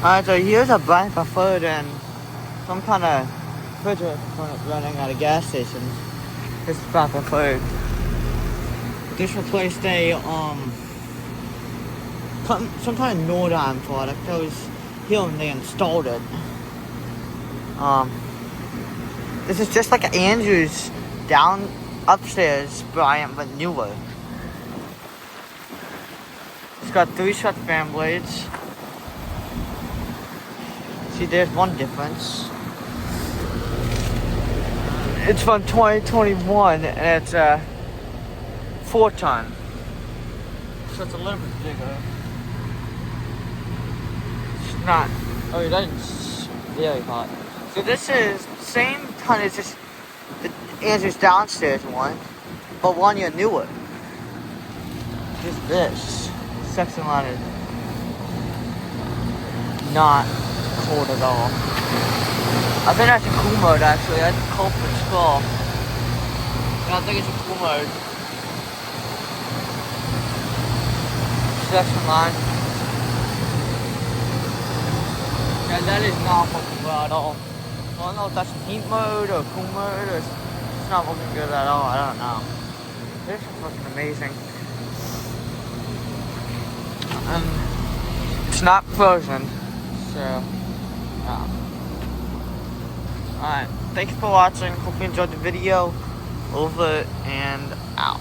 Alright, so here's a Bryant preferred and some kind of refrigerator component running at a gas station. This is Bryant preferred. This replaced a some kind of Nordine product that was here when they installed it. This is just like Andrew's down upstairs Bryant but newer. It's got 3 shut fan blades. See, there's one difference. It's from 2021 and it's 4-ton. So it's a little bit bigger. It's not, oh, that's very hot. So this is same ton as just the Andrew's downstairs one, but 1 year newer. Just this section line is not cold at all. I think that's in cool mode actually. That's cold for skull. I think it's in cool mode. Section line. Yeah, that is not fucking well at all. I don't know if that's in heat mode or cool mode or it's not looking good at all. I don't know. This is fucking amazing. It's not frozen, so yeah. Alright, thanks for watching. Hope you enjoyed the video. Over and out.